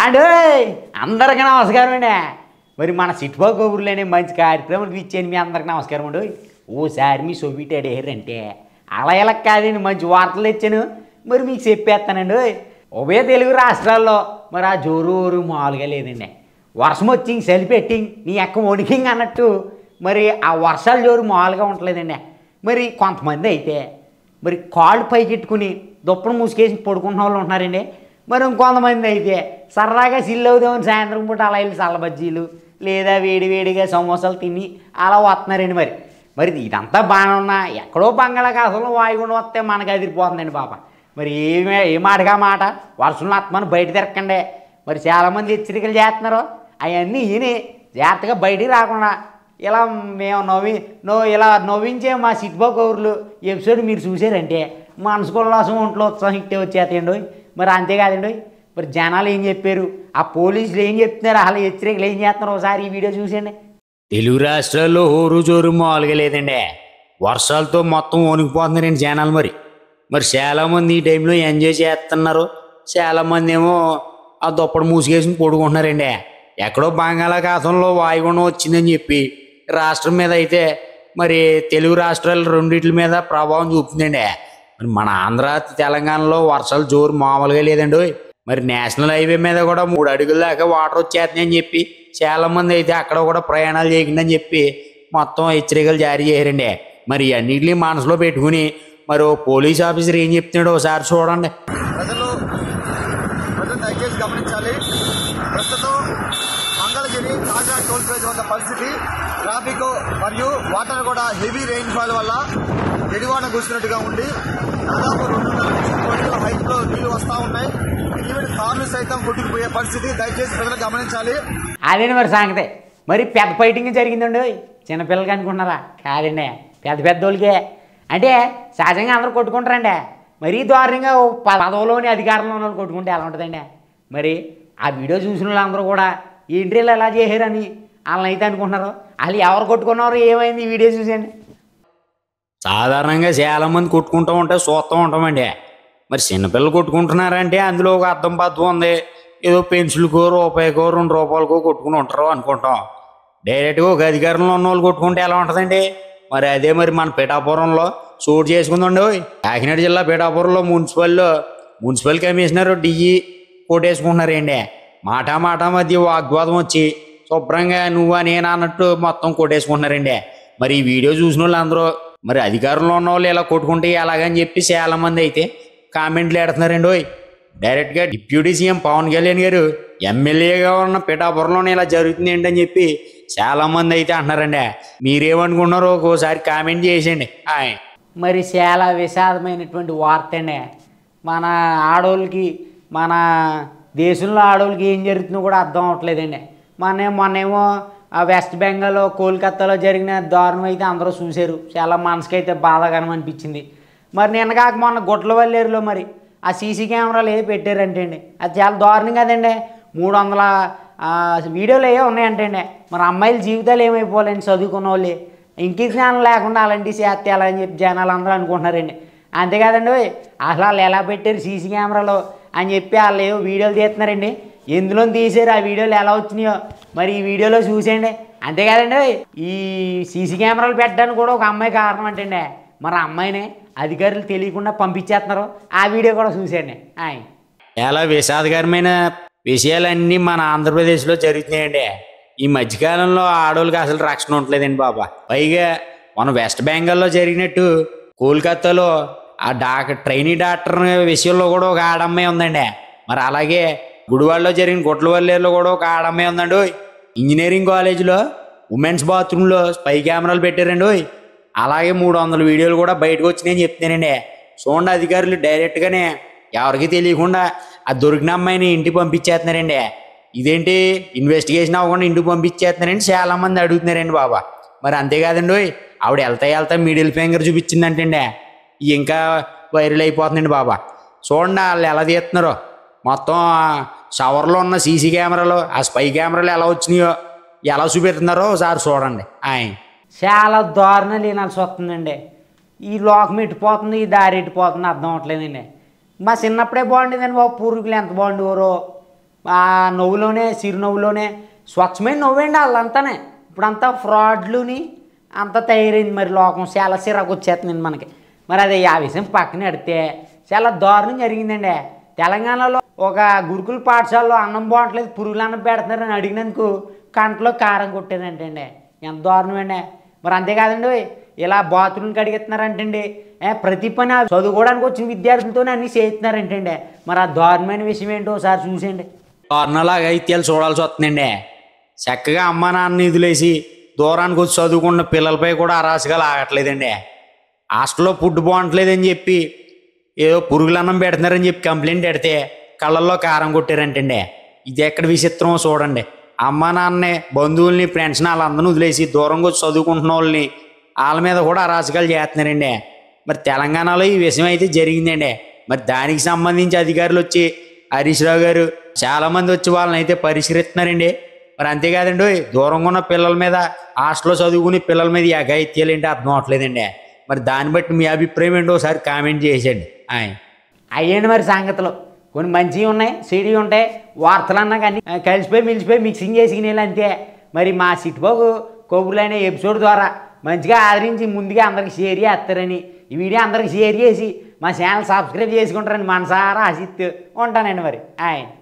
అండి అందరికీ నమస్కారం అండి. మరి మన సిట్బా కబుర్లోనే మంచి కార్యక్రమం ఇచ్చాను. మీ అందరికి నమస్కారం అండి. ఓసారి మీ సొబిటి అడిగారంటే అలా ఇలా కాదండి, మంచి వార్తలు ఇచ్చాను. మరి మీకు చెప్పేస్తానండి. ఉభయ తెలుగు రాష్ట్రాల్లో మరి ఆ జోరు మామూలుగా లేదండి. వర్షం వచ్చి చలిపెట్టి నీ ఎక్క వణికింగ్ అన్నట్టు మరి ఆ వర్షాలు జోరు మామూలుగా ఉండలేదండి. మరి కొంతమంది అయితే మరి కాళ్ళు పైకెట్టుకుని దుప్పను మూసుకేసి పడుకున్న వాళ్ళు ఉంటున్నారండి. మరి ఇంకొంతమంది అయితే సరదాగా సిల్లవుదామని సాయంత్రం పూట అలా వెళ్ళి చల్లబజ్జీలు లేదా వేడివేడిగా సమోసాలు తిని అలా వస్తున్నారండి. మరి ఇదంతా బాగానే ఉన్నా ఎక్కడో బంగాళాఖాతంలో వాయుగుండం వస్తే మనకు అదిరిపోతుందండి బాబా. మరి ఏ మాటగా మాట వర్షంలో అత్తమని బయట తిరగకండి. మరి చాలామంది హెచ్చరికలు చేస్తున్నారు. అవన్నీ ఈయనే జాగ్రత్తగా బయటికి రాకుండా ఇలా మేము ఇలా నవ్వించే మా సిట్బా కౌర్లు ఎపిసోడ్ మీరు చూసారంటే మనసుకోల్లాసం ఒంట్లో ఉత్సాహం ఇట్టే వచ్చేస్తాయండి. మరి అంతేకాదండి, మరి జనాలు ఏం చెప్పారు, ఆ పోలీసులు ఏం చెప్తున్నారు, అసలు హెచ్చరికలు ఏం చేస్తున్నారు ఒకసారి ఈ వీడియో చూసండి. తెలుగు రాష్ట్రాల్లో హోరు జోరు మామూలుగా లేదండి. వర్షాలతో మొత్తం వణికిపోతున్నారండి జనాలు. మరి చాలామంది ఈ టైంలో ఎంజాయ్ చేస్తున్నారు. చాలామంది ఏమో ఆ దుప్పటి మూసికేసి పడుకుంటున్నారండి. ఎక్కడో బంగాళాఖాతంలో వాయుగుండం వచ్చిందని చెప్పి రాష్ట్రం మీద అయితే మరి తెలుగు రాష్ట్రాలు రెండింటి మీద ప్రభావం చూపుతుందండి. మరి మన ఆంధ్ర తెలంగాణలో వర్షాలు జోరు మామూలుగా లేదండి. మరి నేషనల్ హైవే మీద కూడా 3 అడుగుల దాకా వాటర్ వచ్చేస్తున్నాయని చెప్పి చాలామంది అయితే అక్కడ కూడా ప్రయాణాలు చేయకండి అని చెప్పి మొత్తం హెచ్చరికలు జారీ చేశారండి. మరి అన్నింటినీ మనసులో పెట్టుకుని మరి ఓ పోలీస్ ఆఫీసర్ ఏం చెప్తున్నాడో ఒకసారి చూడండి. ప్రజలు దయచేసి గమనించాలి. ప్రస్తుతం మంగళగిరి కాజా టోల్ ప్లాజా వద్ద పరిస్థితి ట్రాఫిక్ మరియు వాటర్ కూడా హెవీ రెయిన్ ఫాల్ వల్ల ఎడివాన కూర్చున్నట్టుగా ఉండి దాదాపు 2.5 అడుగుల హైట్ లో నీళ్లు వస్తూ ఉన్నాయి. ఈవెన్ కార్లు సైతం కొట్టుకుపోయే పరిస్థితి. దయచేసి ప్రజలు గమనించాలి. అదే మరి సంగతి. మరి పెద్ద ఫైటింగ్ జరిగిందండి. చిన్నపిల్లలకి అనుకుంటున్నారా? కాదండి, పెద్ద వాళ్ళకే. అంటే సహజంగా అందరూ కొట్టుకుంటారండి. మరీ దారుణంగా పదవిలోని అధికారంలో ఉన్న వాళ్ళు కొట్టుకుంటే ఎలా ఉంటుందండి? మరి ఆ వీడియో చూసిన వాళ్ళందరూ కూడా ఏంట్రీలు ఎలా చేశారని వాళ్ళని అయితే అనుకుంటున్నారు. వాళ్ళు ఎవరు కొట్టుకున్నారో ఏమైంది ఈ వీడియో చూసేయండి. సాధారణంగా చాలామంది కొట్టుకుంటూ ఉంటే చూస్తూ ఉంటామండి. మరి చిన్నపిల్లలు కొట్టుకుంటున్నారంటే అందులో ఒక అర్థం పద్ధం ఉంది. ఏదో పెన్సిల్కో రూపాయికో 2 రూపాయలకో కొట్టుకుని ఉంటారు అనుకుంటాం. డైరెక్ట్గా ఒక అధికారంలో ఉన్న వాళ్ళు కొట్టుకుంటే ఎలా ఉంటుందండి? మరి అదే మరి మన పిఠాపురంలో చోటు చేసుకుందండి. కాకినాడ జిల్లా పిఠాపురంలో మున్సిపల్ కమిషనర్ డిఈ కొట్టేసుకుంటున్నారండి. మాట మధ్య వాగ్వాదం వచ్చి శుభ్రంగా నువ్వా నేనా అన్నట్టు మొత్తం కొట్టేసుకుంటున్నారండి. మరి ఈ వీడియో చూసిన వాళ్ళందరూ మరి అధికారంలో ఉన్న వాళ్ళు ఇలా కొట్టుకుంటే ఎలాగని చెప్పి చాలామంది అయితే కామెంట్లు పెడుతున్నారండి. డైరెక్ట్గా డిప్యూటీ సీఎం పవన్ కళ్యాణ్ గారు ఎమ్మెల్యేగా ఉన్న పిఠాపురంలోనే ఇలా జరుగుతుంది ఏంటని చెప్పి చాలామంది అయితే అంటున్నారండి. మీరేమనుకున్నారో ఒకసారి కామెంట్ చేసేయండి. మరి చాలా విషాదమైనటువంటి వార్త అండి. మన ఆడవాళ్ళకి, మన దేశంలో ఆడవాళ్ళకి ఏం జరుగుతుందో కూడా అర్థం అవ్వట్లేదండి. మొన్నేమో వెస్ట్ బెంగాల్ కోల్కతాలో జరిగిన దారుణం అయితే అందరూ చూశారు. చాలా మనసుకైతే బాధాకరం అనిపించింది. మరి నిన్న కాక మొన్న గుట్లవల్లేరులో మరి ఆ సీసీ కెమెరాలు ఏవి పెట్టారంటే అండి, అది చాలా దారుణం కదండి. 300 వీడియోలు ఏవో ఉన్నాయంటే మరి అమ్మాయిల జీవితాలు ఏమైపోవాలండి? చదువుకున్న వాళ్ళే ఇంటి జ్ఞానం లేకుండా అలాంటి చేస్తే అలా అని చెప్పి జనాలు అందరూ అనుకుంటున్నారండి. అంతేకాదండి, అసలు వాళ్ళు ఎలా పెట్టారు సీసీ కెమెరాలు అని చెప్పి వాళ్ళు ఏవో వీడియోలు తీస్తున్నారండి. ఎందులో తీసారు, ఆ వీడియోలు ఎలా వచ్చినాయో మరి ఈ వీడియోలో చూసేయండి. అంతేకాదండి, ఈ సీసీ కెమెరాలు పెట్టడానికి కూడా ఒక అమ్మాయి కారణం అంటండి. మరి ఆ అమ్మాయిని అధికారులు తెలియకుండా పంపించేస్తున్నారు. ఆ వీడియో కూడా చూసేయండి. చాలా విషాదకరమైన విషయాలన్నీ మన ఆంధ్రప్రదేశ్లో జరుగుతున్నాయండి. ఈ మధ్యకాలంలో ఆడవాళ్ళకి అసలు రక్షణ ఉండలేదండి బాబా. పైగా మన వెస్ట్ బెంగాల్లో జరిగినట్టు కోల్కతాలో ఆ ట్రైనీ డాక్టర్ విషయంలో కూడా ఒక ఆడమ్మాయి ఉందండి. మరి అలాగే గుడివాడలో జరిగిన గుట్లవల్లేరులో కూడా ఒక ఆడమ్మాయి ఉందండి. ఇంజనీరింగ్ కాలేజీలో ఉమెన్స్ బాత్రూంలో స్పై కెమెరాలు పెట్టారండి. అలాగే 300 వీడియోలు కూడా బయటకు వచ్చినాయని చెప్తున్నానండి. చూడండి, అధికారులు డైరెక్ట్గానే ఎవరికి తెలియకుండా ఆ దొరికిన అమ్మాయిని ఇంటికి పంపించేస్తున్నారండి. ఇదేంటి ఇన్వెస్టిగేషన్ అవ్వకుండా ఇంటికి పంపించేస్తున్నారండి చాలామంది అడుగుతున్నారండి బాబా. మరి అంతేకాదండి, ఆవిడ వెళ్తా మిడిల్ ఫింగర్ చూపించిందంటండి. ఇంకా వైరల్ అయిపోతుందండి బాబా. చూడండి వాళ్ళు ఎలా తీస్తున్నారో. మొత్తం షవర్లో ఉన్న సీసీ కెమెరాలు, ఆ స్పై కెమెరాలు ఎలా వచ్చినాయో ఎలా చూపెడుతున్నారో ఒకసారి చూడండి. చాలా దారుణాలు వినాల్సి వస్తుందండి. ఈ లోకం ఎట్టిపోతుంది, ఈ దారి ఎట్టిపోతుంది అర్థం అవ్వట్లేదండి. మా చిన్నప్పుడే బాగుండేదండి బాబు. పూర్వీకులు ఎంత బాగుండేవారో. ఆ నవ్వులోనే చిరునవ్వులోనే స్వచ్ఛమైన నవ్వండి వాళ్ళంతానే. ఇప్పుడంతా ఫ్రాడ్లుని అంతా తయారైంది. మరి లోకం చాలా సిరాకు వచ్చేస్తుందండి మనకి. మరి అది ఆ విషయం పక్కన పెడితే చాలా దారుణం జరిగిందండి. తెలంగాణలో ఒక గురుకుల పాఠశాలలో అన్నం బాగట్లేదు, పురుగులు అన్నం పెడుతున్నారని అడిగినందుకు కంట్లో కారం కొట్టేదంటండి. ఎంత దారుణం అండి. మరి అంతేకాదండి, ఇలా బాత్రూమ్కి కడిగిస్తున్నారంటండి. ప్రతి పని చదువుకోవడానికి వచ్చిన విద్యార్థులతోనే అన్నీ చేస్తున్నారంటండి. మరి ఆ దారుణమైన విషయం ఏంటో ఒకసారి చూసేయండి. దారుణలాగా అయితే చూడాల్సి వస్తుందండి. చక్కగా అమ్మ నాన్న నిధులేసి దూరానికి వచ్చి చదువుకున్న పిల్లలపై కూడా అరాచకాలు ఆగట్లేదండి. హాస్టల్లో ఫుడ్ బాగుంటలేదని చెప్పి ఏదో పురుగులు అన్నం పెడుతున్నారని చెప్పి కంప్లైంట్ పెడితే కళ్ళల్లో కారం కొట్టారంటండి. ఇది ఎక్కడ విచిత్రమో చూడండి. అమ్మ నాన్నని, బంధువుల్ని, ఫ్రెండ్స్ని వాళ్ళందరినీ వదిలేసి దూరంగా వచ్చి చదువుకుంటున్న వాళ్ళని వాళ్ళ మీద కూడా అరాచకాలు చేస్తున్నారండి. మరి తెలంగాణలో ఈ విషయం అయితే జరిగిందండి. మరి దానికి సంబంధించి అధికారులు వచ్చి హరీష్ రావు గారు చాలామంది వచ్చి వాళ్ళని అయితే పరిష్కరిస్తున్నారండి. మరి అంతేకాదండి, దూరంగా ఉన్న పిల్లల మీద, హాస్టల్లో చదువుకుని పిల్లల మీద అఘాయిత్యాలు ఏంటి అర్థం అవట్లేదండి. మరి దాన్ని బట్టి మీ అభిప్రాయం ఏంటో ఒకసారి కామెంట్ చేసేయండి. అయ్యండి మరి సంగతులు. కొన్ని మంచివి ఉన్నాయి, చెడు ఉంటాయి. వార్తలు అన్నా కానీ కలిసిపోయి మిలిసిపోయి మిక్సింగ్ చేసుకునేది అంతే. మరి మా సిట్బాబు కబుర్లు అనే ఎపిసోడ్ ద్వారా మంచిగా ఆదరించి ముందుగా అందరికి షేర్ చేస్తారని, ఈ వీడియో అందరికి షేర్ చేసి మా ఛానల్ సబ్స్క్రైబ్ చేసుకుంటారని మనసారా ఆశిస్తూ ఉంటానండి మరి.